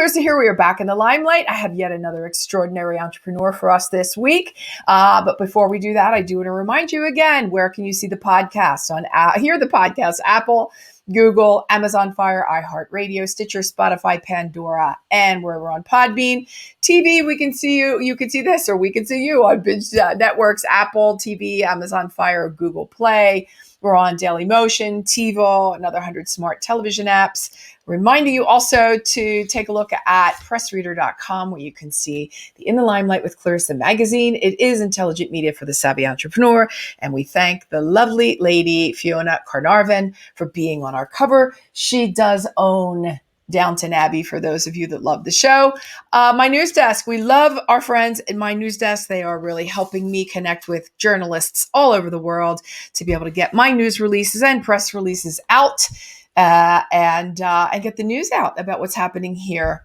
Clarissa here. We are back in the limelight. I have yet another extraordinary entrepreneur for us this week. But before we do that, I do want to remind you again, where can you see the podcast? Hear the podcast, Apple, Google, Amazon Fire, iHeartRadio, Stitcher, Spotify, Pandora, and where we're on Podbean. TV, we can see you. You can see this, or we can see you on Binge Networks, Apple TV, Amazon Fire, Google Play. We're on Daily Motion, TiVo, another 100 smart television apps. Reminding you also to take a look at pressreader.com, where you can see the In the Limelight with Clarissa magazine. It is intelligent media for the savvy entrepreneur. And we thank the lovely lady, Fiona Carnarvon, for being on our cover. She does own Downton Abbey, for those of you that love the show. My news desk, we love our friends in my news desk. They are really helping me connect with journalists all over the world to be able to get my news releases and press releases out and get the news out about what's happening here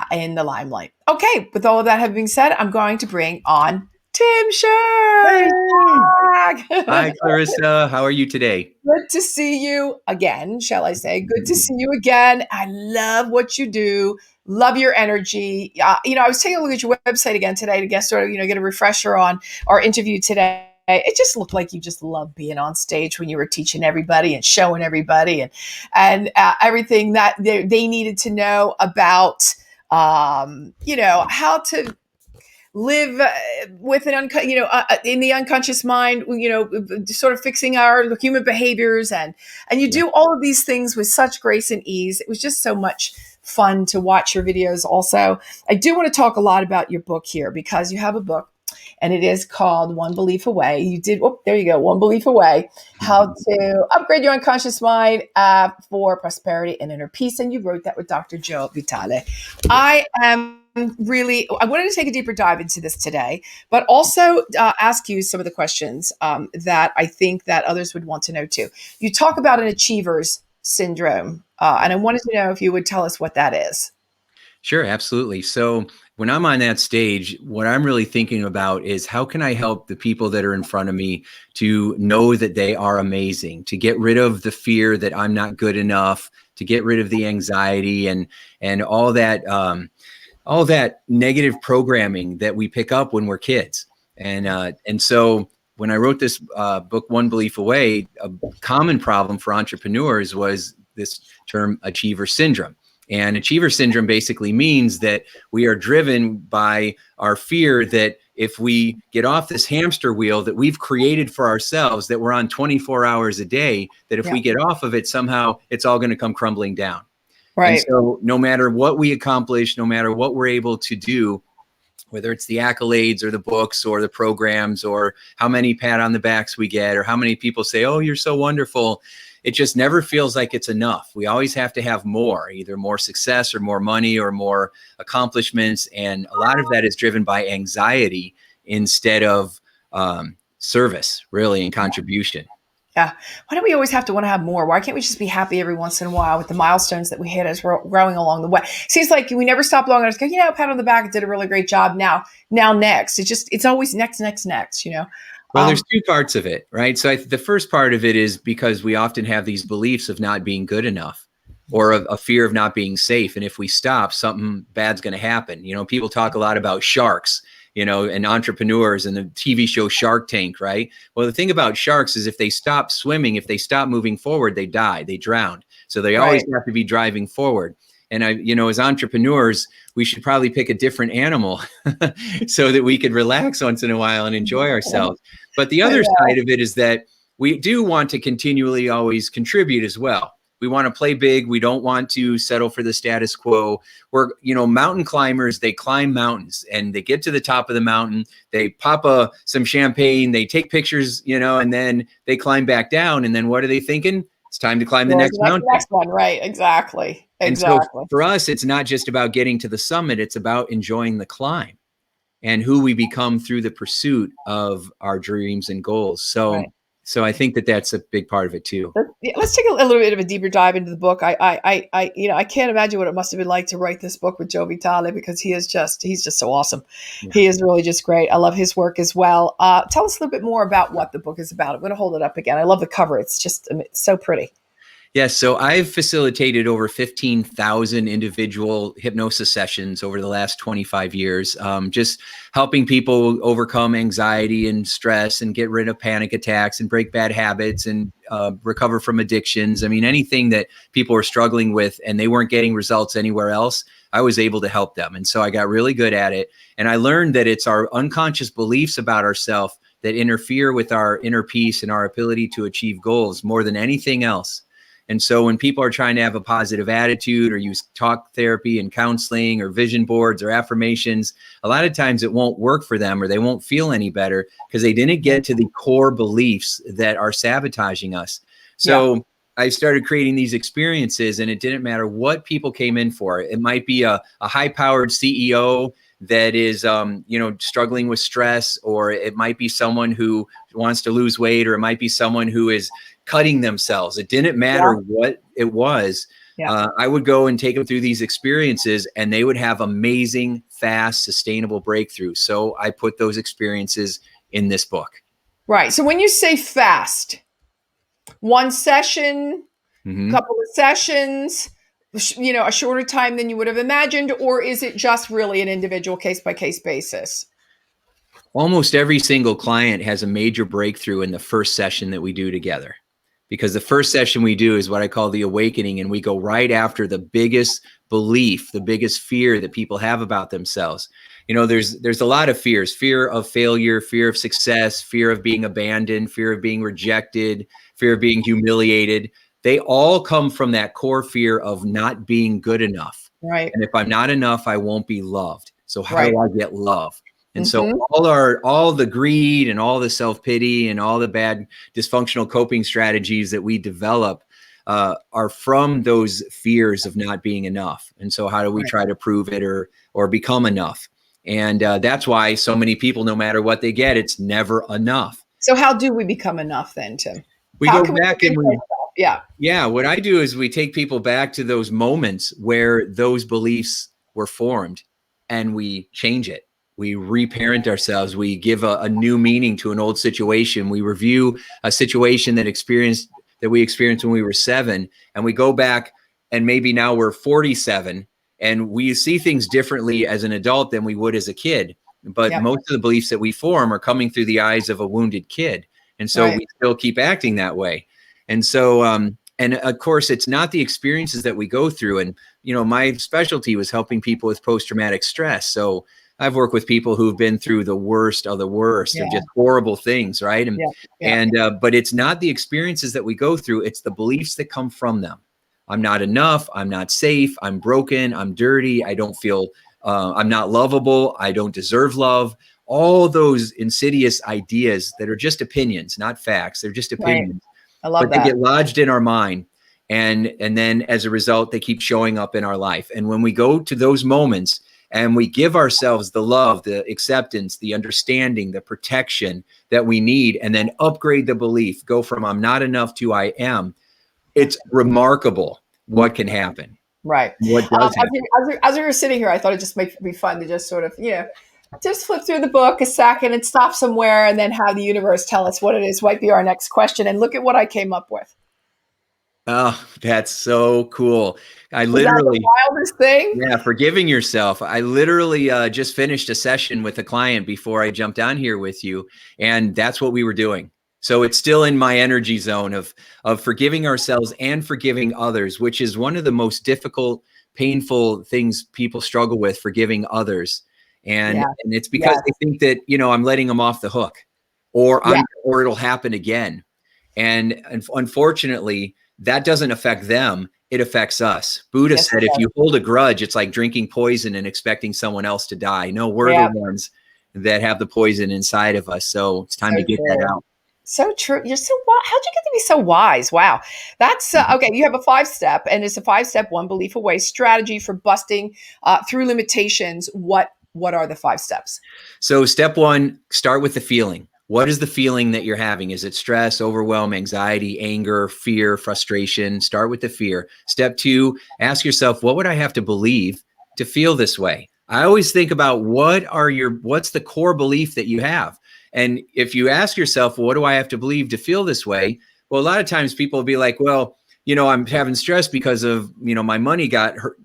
in the limelight. Okay, with all of that having been said, I'm going to bring on Tim Shurr. Hi, Clarissa. How are you today? Good to see you again, shall I say. Good to see you again. I love what you do. Love your energy. I was taking a look at your website again today to get get a refresher on our interview today. It just looked like you just love being on stage when you were teaching everybody and showing everybody and everything that they needed to know about, how to live with in the unconscious mind, sort of fixing our human behaviors. And you do all of these things with such grace and ease. It was just so much fun to watch your videos. Also, I do want to talk a lot about your book here, because you have a book and it is called One Belief Away. There you go. One Belief Away, how to upgrade your unconscious mind for prosperity and inner peace. And you wrote that with Dr. Joe Vitale. I wanted to take a deeper dive into this today, but also ask you some of the questions that I think that others would want to know too. You talk about an achiever's syndrome, and I wanted to know if you would tell us what that is. Sure, absolutely. So when I'm on that stage, what I'm really thinking about is, how can I help the people that are in front of me to know that they are amazing, to get rid of the fear that I'm not good enough, to get rid of the anxiety and all that negative programming that we pick up when we're kids. And so when I wrote this book, One Belief Away, a common problem for entrepreneurs was this term achiever syndrome. And achiever syndrome basically means that we are driven by our fear that if we get off this hamster wheel that we've created for ourselves, that we're on 24 hours a day, that if we get off of it, somehow it's all going to come crumbling down. Right. And so no matter what we accomplish, no matter what we're able to do, whether it's the accolades or the books or the programs or how many pat on the backs we get or how many people say, oh, you're so wonderful, it just never feels like it's enough. We always have to have more, either more success or more money or more accomplishments. And a lot of that is driven by anxiety instead of service, really, and contribution. Yeah. Why do we always have to want to have more? Why can't we just be happy every once in a while with the milestones that we hit as we're growing along the way? Seems like we never stop long enough to go, pat on the back, did a really great job. Now next. It's always next. Well, there's two parts of it, right? So the first part of it is because we often have these beliefs of not being good enough or a fear of not being safe. And if we stop, something bad's going to happen. People talk a lot about sharks, and entrepreneurs and the TV show Shark Tank, right? Well, the thing about sharks is if they stop swimming, if they stop moving forward, they die, they drown. So they always have to be driving forward. And as entrepreneurs, we should probably pick a different animal so that we could relax once in a while and enjoy ourselves. But the other side of it is that we do want to continually always contribute as well. We want to play big. We don't want to settle for the status quo. We're, mountain climbers, they climb mountains and they get to the top of the mountain. They pop some champagne, they take pictures, and then they climb back down. And then what are they thinking? It's time to climb the next mountain. The next one, right? Exactly. And so for us, it's not just about getting to the summit. It's about enjoying the climb and who we become through the pursuit of our dreams and goals. So I think that that's a big part of it too. Let's take a little bit of a deeper dive into the book. I can't imagine what it must have been like to write this book with Joe Vitale, because he's just so awesome. Yeah. He is really just great. I love his work as well. Tell us a little bit more about what the book is about. I'm going to hold it up again. I love the cover. It's so pretty. Yes, so I've facilitated over 15,000 individual hypnosis sessions over the last 25 years, just helping people overcome anxiety and stress and get rid of panic attacks and break bad habits and recover from addictions. I mean, anything that people were struggling with and they weren't getting results anywhere else, I was able to help them. And so I got really good at it. And I learned that it's our unconscious beliefs about ourselves that interfere with our inner peace and our ability to achieve goals more than anything else. And so when people are trying to have a positive attitude or use talk therapy and counseling or vision boards or affirmations, a lot of times it won't work for them or they won't feel any better because they didn't get to the core beliefs that are sabotaging us. So I started creating these experiences, and it didn't matter what people came in for. It might be a high-powered CEO that is, struggling with stress, or it might be someone who wants to lose weight, or it might be someone who is cutting themselves. It didn't matter what it was. I would go and take them through these experiences, and they would have amazing, fast, sustainable breakthroughs. So I put those experiences in this book. Right. So when you say fast, one session, couple of sessions, a shorter time than you would have imagined, or is it just really an individual case-by-case basis? Almost every single client has a major breakthrough in the first session that we do together, because the first session we do is what I call the awakening, and we go right after the biggest belief, the biggest fear that people have about themselves. There's a lot of fears: fear of failure, fear of success, fear of being abandoned, fear of being rejected, fear of being humiliated. They all come from that core fear of not being good enough. Right. And if I'm not enough, I won't be loved. So how do I get love? And so all the greed and all the self-pity and all the bad dysfunctional coping strategies that we develop are from those fears of not being enough. And so how do we try to prove it or become enough? And that's why so many people, no matter what they get, it's never enough. So how do we become enough then, Tim? We go back and what I do is we take people back to those moments where those beliefs were formed, and we change it. We reparent ourselves. We give a new meaning to an old situation. We review a situation that we experienced when we were 7, and we go back, and maybe now we're 47, and we see things differently as an adult than we would as a kid. But most of the beliefs that we form are coming through the eyes of a wounded kid. And so we still keep acting that way. And so, and of course, it's not the experiences that we go through. And, my specialty was helping people with post-traumatic stress. So I've worked with people who've been through the worst of the worst of just horrible things, right? But it's not the experiences that we go through. It's the beliefs that come from them. I'm not enough. I'm not safe. I'm broken. I'm dirty. I don't feel, I'm not lovable. I don't deserve love. All those insidious ideas that are just opinions, not facts. They're just opinions. I love that. They get lodged in our mind. And then as a result, they keep showing up in our life. And when we go to those moments and we give ourselves the love, the acceptance, the understanding, the protection that we need, and then upgrade the belief, go from I'm not enough to I am, it's remarkable what can happen. Right. What does happen. As we were sitting here, I thought it just might be fun to just sort of, just flip through the book a second and stop somewhere and then have the universe tell us what it is, might be our next question. And look at what I came up with. Oh, that's so cool. I Was literally, that the wildest thing? yeah, forgiving yourself. I literally just finished a session with a client before I jumped on here with you. And that's what we were doing. So it's still in my energy zone of forgiving ourselves and forgiving others, which is one of the most difficult, painful things people struggle with, forgiving others. And it's because they think that, I'm letting them off the hook or it'll happen again. And unfortunately, that doesn't affect them. It affects us. Buddha said, if you hold a grudge, it's like drinking poison and expecting someone else to die. No, we're the ones that have the poison inside of us. So it's time to get that out. So true. You're so wise. How'd you get to be so wise? Wow. That's okay. You have a 5-step, and it's a 5-step, one belief away strategy for busting through limitations. What are the 5 steps? So step 1, start with the feeling. What is the feeling that you're having? Is it stress, overwhelm, anxiety, anger, fear, frustration? Start with the fear. Step 2, ask yourself, what would I have to believe to feel this way? I always think about what's the core belief that you have? And if you ask yourself, well, what do I have to believe to feel this way? Well, a lot of times people will be like, well, I'm having stress because of, my money got hurt,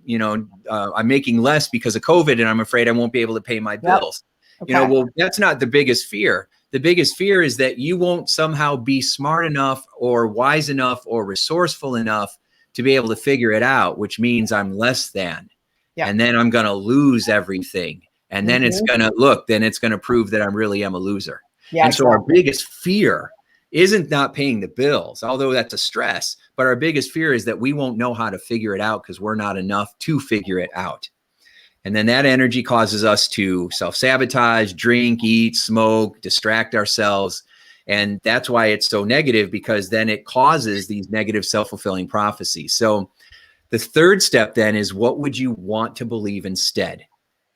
I'm making less because of COVID and I'm afraid I won't be able to pay my bills. Okay. Well, that's not the biggest fear. The biggest fear is that you won't somehow be smart enough or wise enough or resourceful enough to be able to figure it out, which means I'm less than. Yeah. And then I'm going to lose everything. And then it's going to prove that I really am a loser. Yeah, and so our biggest fear isn't not paying the bills, although that's a stress. But our biggest fear is that we won't know how to figure it out because we're not enough to figure it out. And then that energy causes us to self-sabotage, drink, eat, smoke, distract ourselves. And that's why it's so negative, because then it causes these negative self-fulfilling prophecies. So the third step then is, what would you want to believe instead?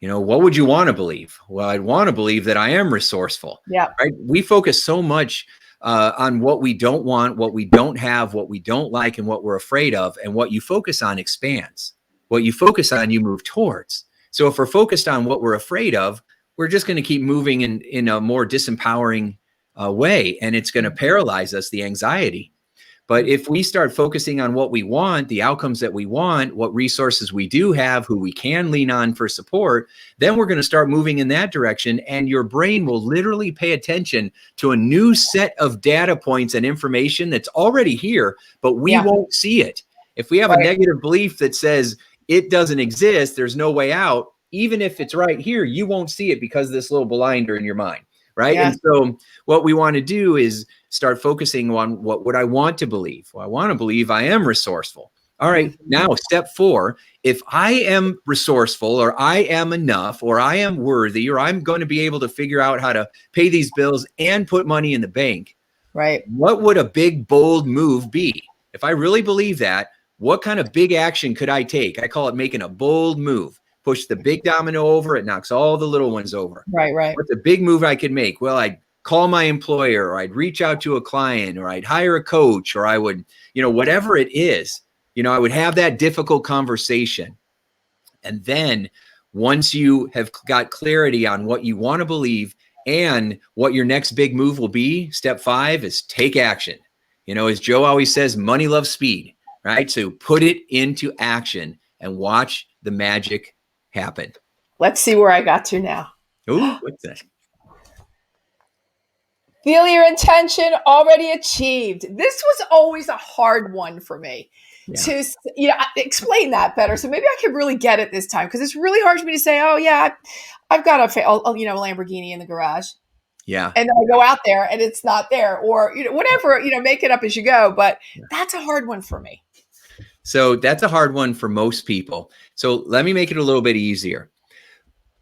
What would you want to believe? Well, I'd want to believe that I am resourceful. Yeah. Right. We focus so much on what we don't want, what we don't have, what we don't like, and what we're afraid of. And what you focus on expands. What you focus on, you move towards. So if we're focused on what we're afraid of, we're just going to keep moving in a more disempowering way. And it's going to paralyze us, the anxiety. But if we start focusing on what we want, the outcomes that we want, what resources we do have, who we can lean on for support, then we're going to start moving in that direction. And your brain will literally pay attention to a new set of data points and information that's already here, but we won't see it. If we have a negative belief that says it doesn't exist, there's no way out, even if it's right here, you won't see it because of this little blinder in your mind. Right. Yeah. And so what we want to do is start focusing on, what would I want to believe? Well, I want to believe I am resourceful. All right. Now, step 4, if I am resourceful, or I am enough, or I am worthy, or I'm going to be able to figure out how to pay these bills and put money in the bank. Right. What would a big, bold move be? If I really believe that, what kind of big action could I take? I call it making a bold move. Push the big domino over, it knocks all the little ones over. Right. What's a big move I could make? Well, I'd call my employer, or I'd reach out to a client, or I'd hire a coach, or I would, whatever it is, I would have that difficult conversation. And then once you have got clarity on what you want to believe and what your next big move will be, step 5 is take action. As Joe always says, money loves speed, right? So put it into action and watch the magic happen. Let's see where I got to now. Ooh, what's that? Feel your intention already achieved. This was always a hard one for me to explain that better. So maybe I could really get it this time, because it's really hard for me to say, oh yeah, I've got a Lamborghini in the garage. Yeah. And then I go out there and it's not there, or whatever, make it up as you go. But that's a hard one for me. So that's a hard one for most people. So let me make it a little bit easier.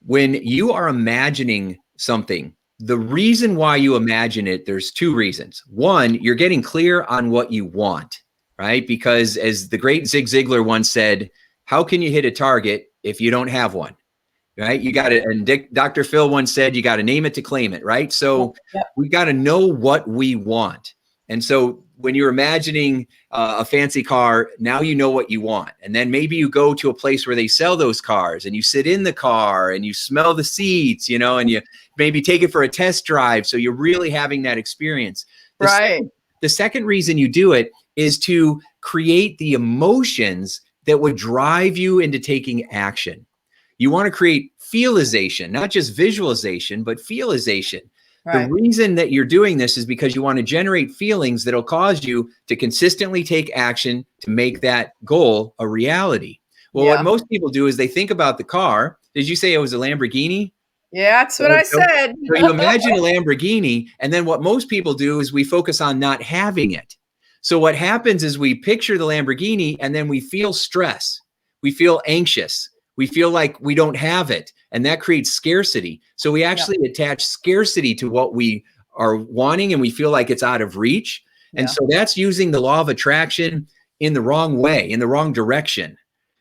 When you are imagining something, the reason why you imagine it, there's 2 reasons. One, you're getting clear on what you want, right? Because as the great Zig Ziglar once said, how can you hit a target if you don't have one, right? You got to, and Dr. Phil once said, you got to name it to claim it, right? So we got to know what we want. And so when you're imagining a fancy car, now you know what you want. And then maybe you go to a place where they sell those cars and you sit in the car and you smell the seats, and you maybe take it for a test drive. So you're really having that experience. The second reason you do it is to create the emotions that would drive you into taking action. You want to create feelization, not just visualization, but feelization. The reason that you're doing this is because you want to generate feelings that'll cause you to consistently take action to make that goal a reality. Well, what most people do is they think about the car. Did you say it was a Lamborghini? Yeah, that's what I said. So you imagine a Lamborghini, and then what most people do is we focus on not having it. So what happens is we picture the Lamborghini, and then we feel stress. We feel anxious. We feel like we don't have it, and that creates scarcity. So we actually attach scarcity to what we are wanting, and we feel like it's out of reach. And so that's using the law of attraction in the wrong way, in the wrong direction.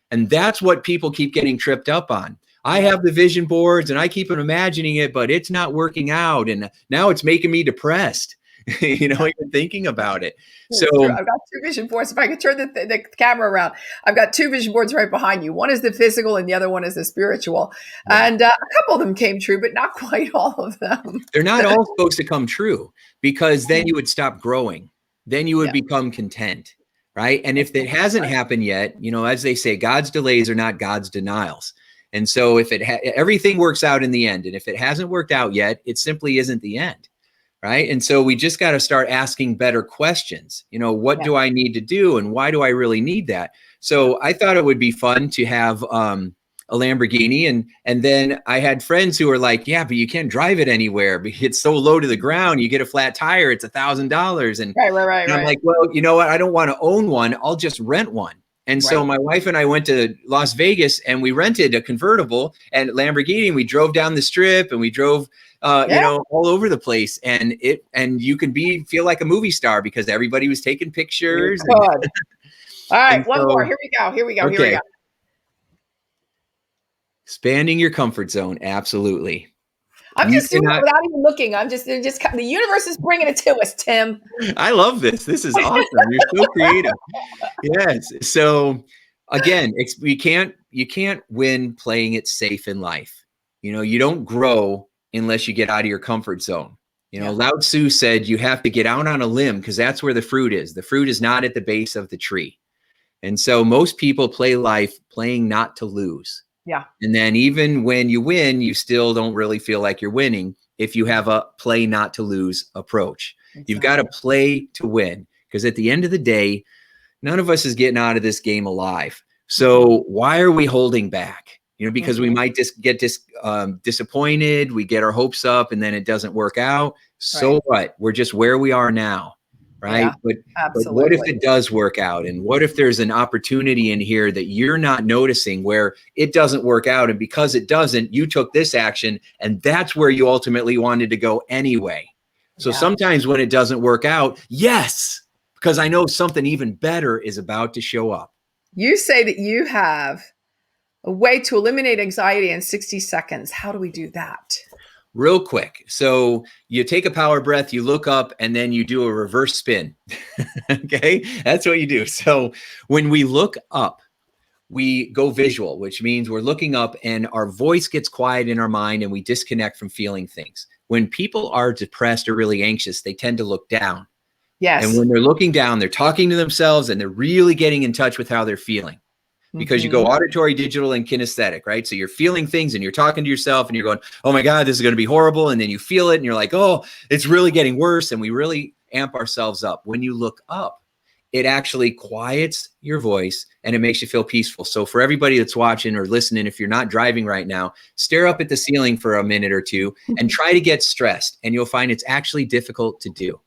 And that's what people keep getting tripped up on. I have the vision boards and I keep on imagining it, but it's not working out. And now it's making me depressed. Even thinking about it. So I've got 2 vision boards. If I could turn the camera around, I've got 2 vision boards right behind you. One is the physical and the other one is the spiritual. And a couple of them came true, but not quite all of them. They're not all supposed to come true, because then you would stop growing. Then you would become content, right? And if it hasn't happened yet, as they say, God's delays are not God's denials. And so if everything works out in the end, and if it hasn't worked out yet, it simply isn't the end. Right. And so we just got to start asking better questions. What do I need to do? And why do I really need that? So I thought it would be fun to have a Lamborghini. And then I had friends who were like, yeah, but you can't drive it anywhere. It's so low to the ground. You get a flat tire, it's $1,000. And I'm like, well, you know what? I don't want to own one. I'll just rent one. And so my wife and I went to Las Vegas and we rented a convertible and Lamborghini. And we drove down the strip and we drove all over the place, and you can feel like a movie star because everybody was taking pictures. All right, one more. Here we go. Okay. Expanding your comfort zone. Absolutely. I'm just doing it without even looking. The universe is bringing it to us, Tim. I love this. This is awesome. You're so creative. Yes. So again, you can't win playing it safe in life. You don't grow unless you get out of your comfort zone. Lao Tzu said you have to get out on a limb because that's where the fruit is. The fruit is not at the base of the tree. And so most people play life playing not to lose. Yeah. And then even when you win, you still don't really feel like you're winning if you have a play not to lose approach. Exactly. You've got to play to win because at the end of the day, none of us is getting out of this game alive. So why are we holding back? Because we might just get disappointed, we get our hopes up and then it doesn't work out. So what? We're just where we are now, right? Yeah, but what if it does work out? And what if there's an opportunity in here that you're not noticing where it doesn't work out? And because it doesn't, you took this action and that's where you ultimately wanted to go anyway. So sometimes when it doesn't work out, yes, because I know something even better is about to show up. You say that you have a way to eliminate anxiety in 60 seconds. How do we do that? Real quick. So you take a power breath, you look up, and then you do a reverse spin. Okay. That's what you do. So when we look up, we go visual, which means we're looking up and our voice gets quiet in our mind and we disconnect from feeling things. When people are depressed or really anxious, they tend to look down. Yes. And when they're looking down, they're talking to themselves and they're really getting in touch with how they're feeling. Because you go auditory, digital, and kinesthetic, right? So you're feeling things and you're talking to yourself and you're going, oh my God, this is going to be horrible. And then you feel it and you're like, oh, it's really getting worse. And we really amp ourselves up. When you look up, it actually quiets your voice and it makes you feel peaceful. So for everybody that's watching or listening, if you're not driving right now, stare up at the ceiling for a minute or two and try to get stressed. And you'll find it's actually difficult to do.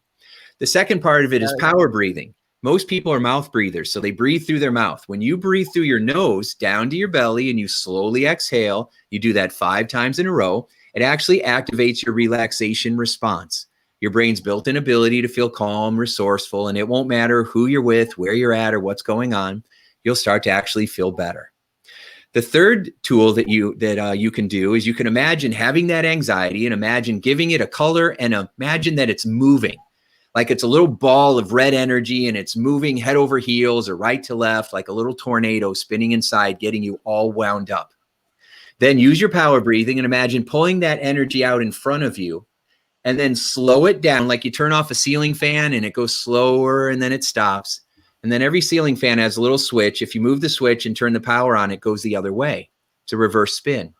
The second part of it is power breathing. Most people are mouth breathers, so they breathe through their mouth. When you breathe through your nose down to your belly and you slowly exhale, you do that 5 times in a row, it actually activates your relaxation response. Your brain's built-in ability to feel calm, resourceful, and it won't matter who you're with, where you're at, or what's going on. You'll start to actually feel better. The third tool that you can do is you can imagine having that anxiety and imagine giving it a color and imagine that it's moving. Like it's a little ball of red energy and it's moving head over heels or right to left, like a little tornado spinning inside, getting you all wound up. Then use your power breathing and imagine pulling that energy out in front of you and then slow it down like you turn off a ceiling fan and it goes slower and then it stops. And then every ceiling fan has a little switch. If you move the switch and turn the power on, it goes the other way. It's a reverse spin.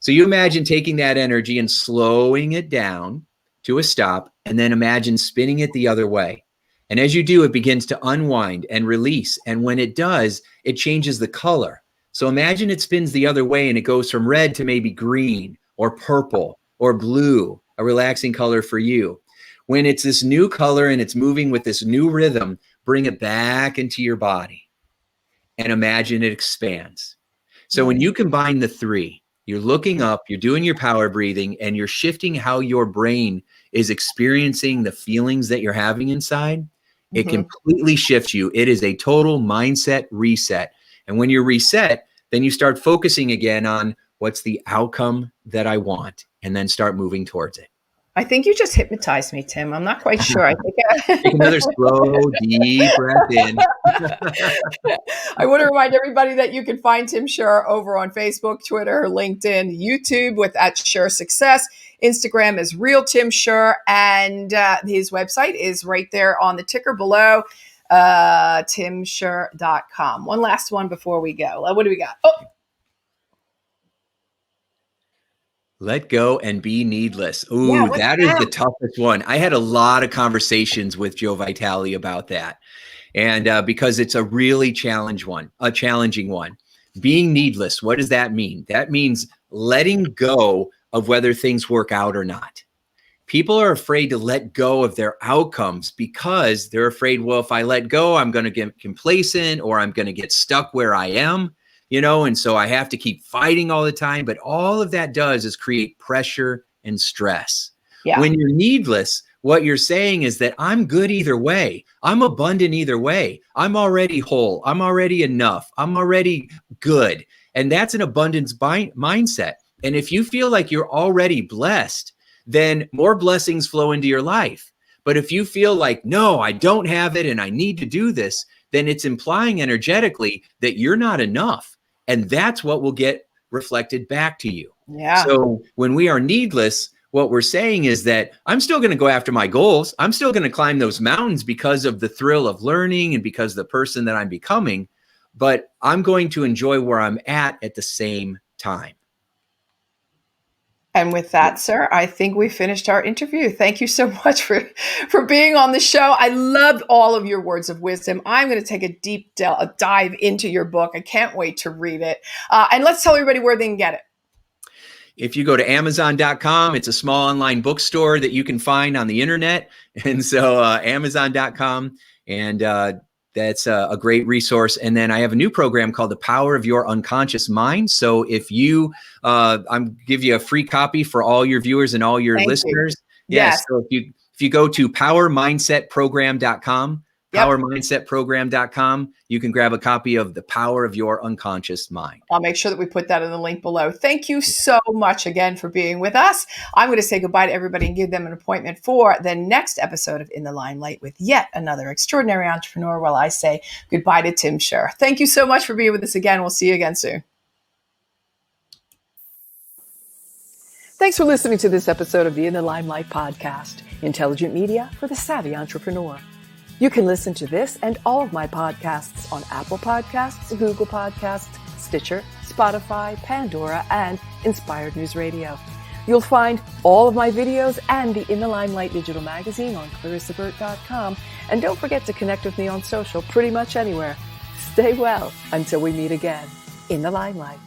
So you imagine taking that energy and slowing it down to a stop, and then imagine spinning it the other way. And as you do, it begins to unwind and release. And when it does, it changes the color. So imagine it spins the other way and it goes from red to maybe green or purple or blue, a relaxing color for you. When it's this new color and it's moving with this new rhythm, bring it back into your body and imagine it expands. So when you combine the three, you're looking up, you're doing your power breathing, and you're shifting how your brain is experiencing the feelings that you're having inside. It completely shifts you. It is a total mindset reset. And when you're reset, then you start focusing again on what's the outcome that I want, and then start moving towards it. I think you just hypnotized me, Tim. I'm not quite sure. I think Take another slow, deep breath in. I want to remind everybody that you can find Tim Shurr over on Facebook, Twitter, LinkedIn, YouTube with @ShurrSuccess. Instagram is Real Tim Shurr, and his website is right there on the ticker below. timshurr.com. One last one before we go. What do we got? Oh, let go and be needless. yeah. Ooh, What's that is that? the toughest one. I had a lot of conversations with Joe Vitale about that. And because it's a really challenging one. Being needless, what does that mean? That means letting go of whether things work out or not. People are afraid to let go of their outcomes because they're afraid, well, if I let go, I'm going to get complacent or I'm going to get stuck where I am, and so I have to keep fighting all the time. But all of that does is create pressure and stress. Yeah. When you're needless, what you're saying is that I'm good either way. I'm abundant either way. I'm already whole. I'm already enough. I'm already good. And that's an abundance mindset. And if you feel like you're already blessed, then more blessings flow into your life. But if you feel like, no, I don't have it and I need to do this, then it's implying energetically that you're not enough. And that's what will get reflected back to you. Yeah. So when we are needless, what we're saying is that I'm still going to go after my goals. I'm still going to climb those mountains because of the thrill of learning and because of the person that I'm becoming. But I'm going to enjoy where I'm at the same time. And with that, sir, I think we finished our interview. Thank you so much for being on the show. I loved all of your words of wisdom. I'm going to take a deep dive into your book. I can't wait to read it. And let's tell everybody where they can get it. If you go to Amazon.com, it's a small online bookstore that you can find on the internet. And so Amazon.com, and that's a great resource. And then I have a new program called The Power of Your Unconscious Mind. So if you, I'm give you a free copy for all your viewers and all your listeners. Yes. So if you go to powermindsetprogram.com, powermindsetprogram.com, you can grab a copy of The Power of Your Unconscious Mind. I'll make sure that we put that in the link below. Thank you so much again for being with us. I'm going to say goodbye to everybody and give them an appointment for the next episode of In the Limelight with yet another extraordinary entrepreneur, while I say goodbye to Tim Shurr. Thank you so much for being with us again. We'll see you again soon. Thanks for listening to this episode of the In the Limelight podcast, intelligent media for the savvy entrepreneur. You can listen to this and all of my podcasts on Apple Podcasts, Google Podcasts, Stitcher, Spotify, Pandora, and Inspired News Radio. You'll find all of my videos and the In the Limelight digital magazine on clarissaburt.com. And don't forget to connect with me on social pretty much anywhere. Stay well until we meet again in the Limelight.